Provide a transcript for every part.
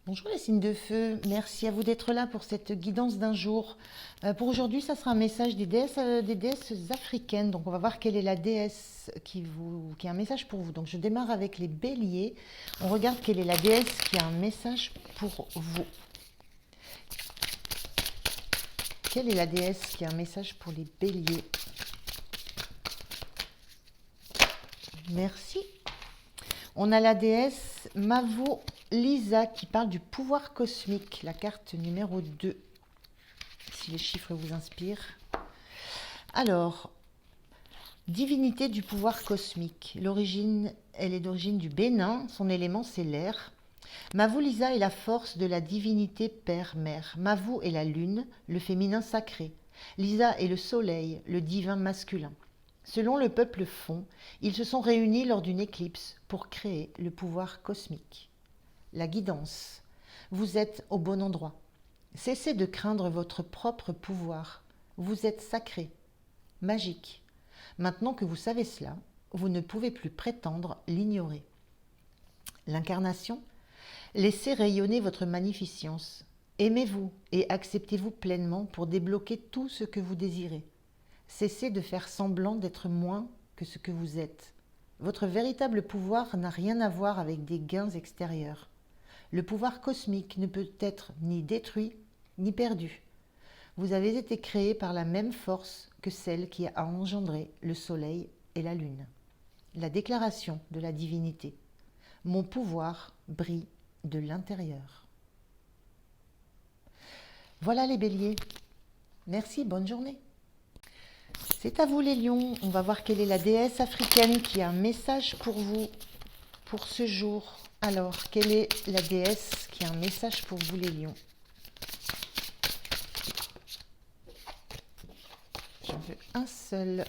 Bonjour les signes de feu, merci à vous d'être là pour cette guidance d'un jour. Pour aujourd'hui, ça sera un message des déesses africaines. Donc on va voir quelle est la déesse qui a un message pour vous. Donc je démarre avec les béliers. On regarde quelle est la déesse qui a un message pour vous. Quelle est la déesse qui a un message pour les béliers? Merci. On a la déesse Mavo Lisa qui parle du pouvoir cosmique, la carte numéro 2, si les chiffres vous inspirent. Alors, divinité du pouvoir cosmique. L'origine, elle est d'origine du Bénin, son élément c'est l'air. Mavo Lisa est la force de la divinité père-mère. Mavo est la lune, le féminin sacré. Lisa est le soleil, le divin masculin. Selon le peuple Fon, ils se sont réunis lors d'une éclipse pour créer le pouvoir cosmique. La guidance. Vous êtes au bon endroit. Cessez de craindre votre propre pouvoir. Vous êtes sacré, magique. Maintenant que vous savez cela, vous ne pouvez plus prétendre l'ignorer. L'incarnation. Laissez rayonner votre magnificence. Aimez-vous et acceptez-vous pleinement pour débloquer tout ce que vous désirez. Cessez de faire semblant d'être moins que ce que vous êtes. Votre véritable pouvoir n'a rien à voir avec des gains extérieurs. Le pouvoir cosmique ne peut être ni détruit ni perdu. Vous avez été créé par la même force que celle qui a engendré le soleil et la lune. La déclaration de la divinité. Mon pouvoir brille de l'intérieur. Voilà les béliers. Merci, bonne journée. C'est à vous les lions. On va voir quelle est la déesse africaine qui a un message pour vous pour ce jour. Alors, quelle est la déesse qui a un message pour vous les lions? J'en veux un seul.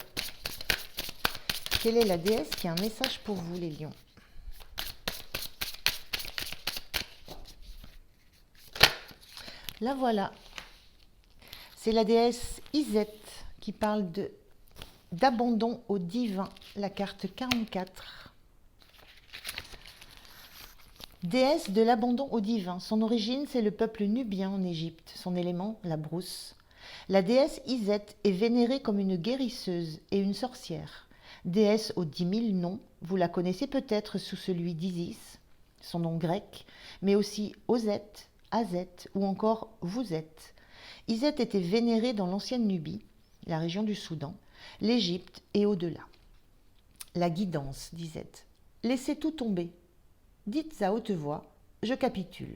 Quelle est la déesse qui a un message pour vous les lions? La voilà. C'est la déesse Iset qui parle d'abandon au divin, la carte 44. Déesse de l'abandon au divin. Son origine, c'est le peuple nubien en Égypte. Son élément, la brousse. La déesse Iset est vénérée comme une guérisseuse et une sorcière. Déesse aux 10 000 noms, vous la connaissez peut-être sous celui d'Isis, son nom grec, mais aussi Oset, Azet ou encore Vous êtes. Iset était vénérée dans l'ancienne Nubie, la région du Soudan, l'Égypte et au-delà. La guidance d'Iset. Laissez tout tomber. Dites à haute voix, je capitule.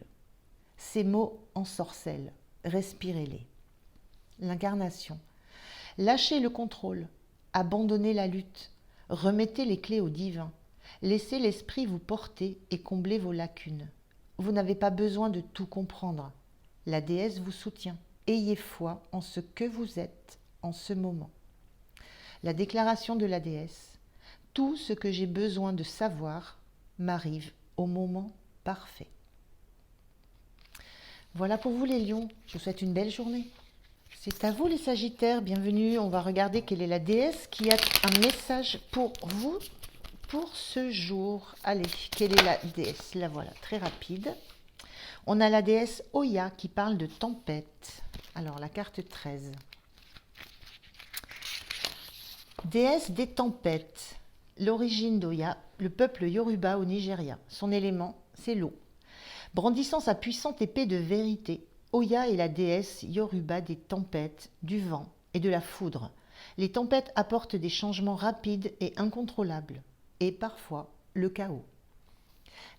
Ces mots ensorcellent, respirez-les. L'incarnation. Lâchez le contrôle, abandonnez la lutte, remettez les clés au divin, laissez l'esprit vous porter et combler vos lacunes. Vous n'avez pas besoin de tout comprendre. La déesse vous soutient. Ayez foi en ce que vous êtes en ce moment. La déclaration de la déesse. Tout ce que j'ai besoin de savoir m'arrive au moment parfait. Voilà pour vous les lions. Je vous souhaite une belle journée. C'est à vous les sagittaires. Bienvenue. On va regarder quelle est la déesse qui a un message pour vous pour ce jour. Allez, quelle est la déesse? La voilà, très rapide. On a la déesse Oya qui parle de tempête. Alors, la carte 13. Déesse des tempêtes. L'origine d'Oya, le peuple Yoruba au Nigeria. Son élément, c'est l'eau. Brandissant sa puissante épée de vérité, Oya est la déesse Yoruba des tempêtes, du vent et de la foudre. Les tempêtes apportent des changements rapides et incontrôlables, et parfois le chaos.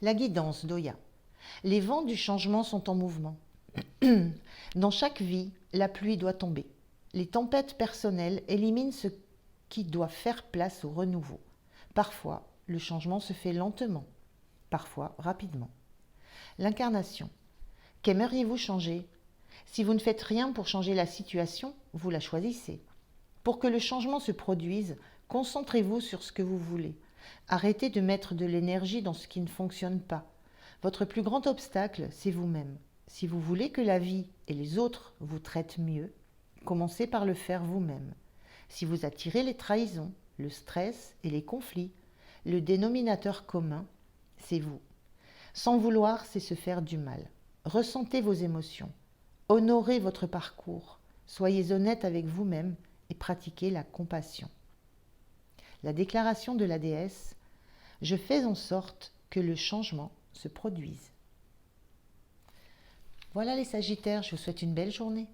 La guidance d'Oya. Les vents du changement sont en mouvement. Dans chaque vie, la pluie doit tomber. Les tempêtes personnelles éliminent ce qui doit faire place au renouveau. Parfois, le changement se fait lentement, parfois rapidement. L'incarnation. Qu'aimeriez-vous changer? Si vous ne faites rien pour changer la situation, vous la choisissez. Pour que le changement se produise, concentrez-vous sur ce que vous voulez. Arrêtez de mettre de l'énergie dans ce qui ne fonctionne pas. Votre plus grand obstacle, c'est vous-même. Si vous voulez que la vie et les autres vous traitent mieux, commencez par le faire vous-même. Si vous attirez les trahisons, le stress et les conflits, le dénominateur commun, c'est vous. Sans vouloir, c'est se faire du mal. Ressentez vos émotions. Honorez votre parcours. Soyez honnête avec vous-même et pratiquez la compassion. La déclaration de la déesse: je fais en sorte que le changement se produise. Voilà les Sagittaires, je vous souhaite une belle journée.